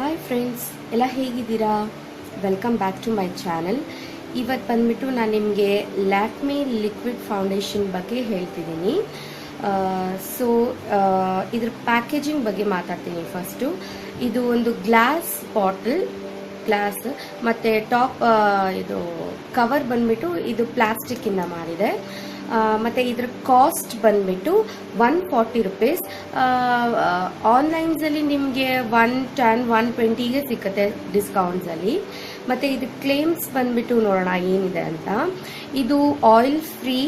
Hi friends, ಎಲ್ಲ ಹೇಗಿದ್ದೀರಾ? Welcome back to my channel. ಇವತ್ತು ಬಂದ್ಬಿಟ್ಟು ನಾನು ನಿಮಗೆ ಲ್ಯಾಕ್ಮಿ ಲಿಕ್ವಿಡ್ ಫೌಂಡೇಶನ್ ಬಗ್ಗೆ ಹೇಳ್ತಿದ್ದೀನಿ. ಇದ್ರ ಪ್ಯಾಕೇಜಿಂಗ್ ಬಗ್ಗೆ ಮಾತಾಡ್ತೀನಿ. ಫಸ್ಟು ಇದು ಒಂದು ಗ್ಲಾಸ್ ಬಾಟಲ್, ಗ್ಲಾಸ್ ಮತ್ತು ಟಾಪ್ ಇದು ಕವರ್ ಬಂದ್ಬಿಟ್ಟು ಇದು ಪ್ಲಾಸ್ಟಿಕ್ಕಿಂದ ಮಾಡಿದೆ. ಮತ್ತು ಇದ್ರ ಕಾಸ್ಟ್ ಬಂದ್ಬಿಟ್ಟು 140 ರುಪೀಸ್. ಆನ್ಲೈನ್ಸಲ್ಲಿ ನಿಮಗೆ 110 120ಗೆ ಸಿಗುತ್ತೆ ಡಿಸ್ಕೌಂಟ್ಸಲ್ಲಿ. ಮತ್ತು ಇದು ಕ್ಲೇಮ್ಸ್ ಬಂದ್ಬಿಟ್ಟು ನೋಡೋಣ ಏನಿದೆ ಅಂತ. ಇದು ಆಯಿಲ್ ಫ್ರೀ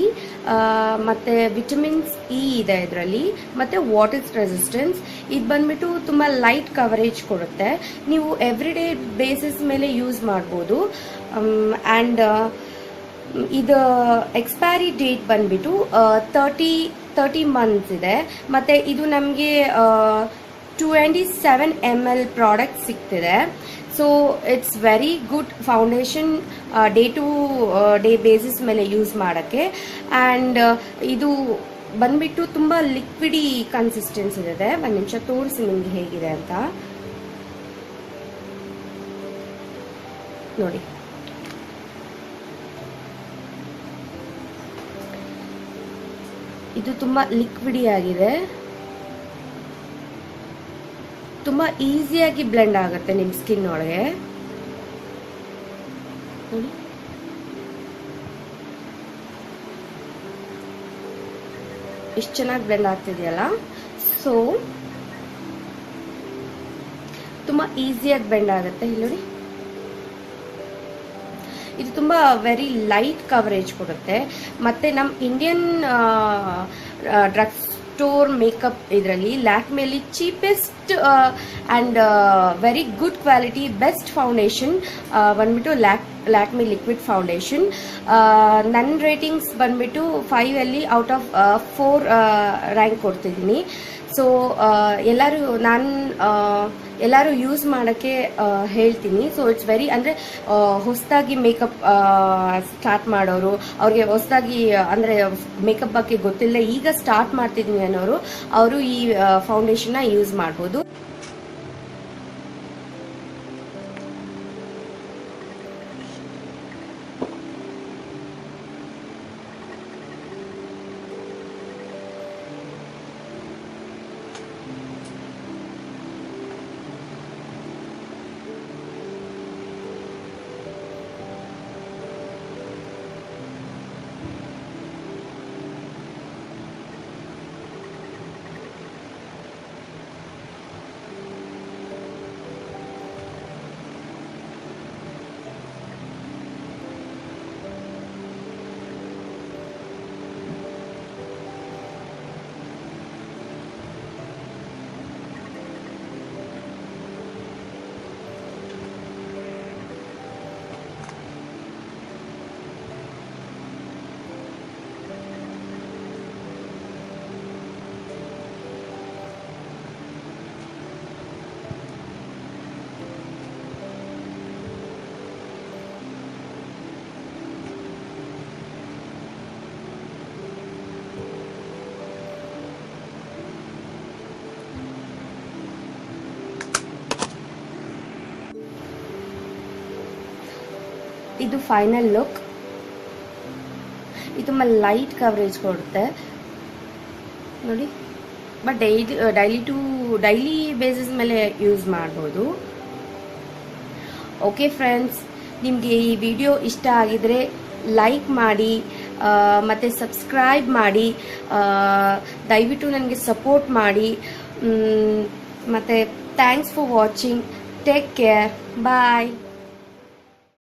ಮತ್ತು ವಿಟಮಿನ್ಸ್ ಇ ಇದೆ ಇದರಲ್ಲಿ, ಮತ್ತು ವಾಟರ್ ರೆಸಿಸ್ಟೆನ್ಸ್. ಇದು ಬಂದ್ಬಿಟ್ಟು ತುಂಬ ಲೈಟ್ ಕವರೇಜ್ ಕೊಡುತ್ತೆ. ನೀವು ಎವ್ರಿಡೇ ಬೇಸಿಸ್ ಮೇಲೆ ಯೂಸ್ ಮಾಡ್ಬೋದು. ಆ್ಯಂಡ್ ಇದು ಎಕ್ಸ್ಪೈರಿ ಡೇಟ್ ಬಂದ್ಬಿಟ್ಟು 30 ಮಂತ್ಸ್ ಇದೆ. ಮತ್ತು ಇದು ನಮಗೆ 27 ml ಪ್ರಾಡಕ್ಟ್ ಸಿಗ್ತಿದೆ. So it's very good foundation day to day basis ಮೇಲೆ ಯೂಸ್ ಮಾಡೋಕ್ಕೆ. ಆ್ಯಂಡ್ ಇದು ಬಂದ್ಬಿಟ್ಟು ತುಂಬ ಲಿಕ್ವಿಡಿ ಕನ್ಸಿಸ್ಟೆನ್ಸಿ ಇದೆ. ಒಂದು ನಿಮಿಷ ತೋರಿಸಿ ನಿಮಗೆ ಹೇಗಿದೆ ಅಂತ ನೋಡಿ. ಇದು ತುಂಬ ಲಿಕ್ವಿಡಿ ಆಗಿದೆ, ತುಂಬ ಈಸಿಯಾಗಿ ಬ್ಲೆಂಡ್ ಆಗುತ್ತೆ ನಿಮ್ಮ ಸ್ಕಿನ್ ಒಳಗೆ. ಎಷ್ಟು ಚೆನ್ನಾಗಿ ಬ್ಲೆಂಡ್ ಆಗ್ತಿದೆಯಲ್ಲ. ಸೊ ತುಂಬ ಈಸಿಯಾಗಿ ಬ್ಲೆಂಡ್ ಆಗುತ್ತೆ. ಇಲ್ಲಿ ನೋಡಿ, ಇದು ತುಂಬ ವೆರಿ ಲೈಟ್ ಕವರೇಜ್ ಕೊಡುತ್ತೆ. ಮತ್ತು ನಮ್ಮ ಇಂಡಿಯನ್ ಡ್ರಗ್ ಸ್ಟೋರ್ ಮೇಕಪ್ ಇದರಲ್ಲಿ ಲ್ಯಾಕ್ಮೇಲಿ cheapest and very good quality best foundation ಬಂದ್ಬಿಟ್ಟು ಲ್ಯಾಕ್ಮಿ ಲಿಕ್ವಿಡ್ ಫೌಂಡೇಶನ್. ನನ್ನ ರೇಟಿಂಗ್ಸ್ ಬಂದ್ಬಿಟ್ಟು 5ಅಲ್ಲಿ ಔಟ್ ಆಫ್ 4 ರ್ಯಾಂಕ್ ಕೊಡ್ತಿದ್ದೀನಿ. ಸೊ ಎಲ್ಲರೂ ಯೂಸ್ ಮಾಡೋಕ್ಕೆ ಹೇಳ್ತೀನಿ. ಸೊ ಇಟ್ಸ್ ವೆರಿ, ಅಂದರೆ ಹೊಸದಾಗಿ ಮೇಕಪ್ ಸ್ಟಾರ್ಟ್ ಮಾಡೋರು, ಅವ್ರಿಗೆ ಹೊಸದಾಗಿ ಅಂದರೆ ಮೇಕಪ್ ಬಗ್ಗೆ ಗೊತ್ತಿಲ್ಲ, ಈಗ ಸ್ಟಾರ್ಟ್ ಮಾಡ್ತಿದ್ದೀನಿ ಅನ್ನೋರು ಅವರು ಈ ಫೌಂಡೇಶನ್ನ ಯೂಸ್ ಮಾಡ್ಬೋದು. ಇದು ಫೈನಲ್ ಲುಕ್. ಇದು ತುಂಬ ಲೈಟ್ ಕವರೇಜ್ ಕೊಡುತ್ತೆ ನೋಡಿ. ಬಟ್ ಡೈಲಿ ಬೇಸಿಸ್ ಮೇಲೆ ಯೂಸ್ ಮಾಡ್ಬೋದು. ಓಕೆ ಫ್ರೆಂಡ್ಸ್, ನಿಮಗೆ ಈ ವಿಡಿಯೋ ಇಷ್ಟ ಆಗಿದರೆ ಲೈಕ್ ಮಾಡಿ ಮತ್ತು ಸಬ್ಸ್ಕ್ರೈಬ್ ಮಾಡಿ. ದಯವಿಟ್ಟು ನನಗೆ ಸಪೋರ್ಟ್ ಮಾಡಿ. ಮತ್ತು thanks for watching. Take care. Bye.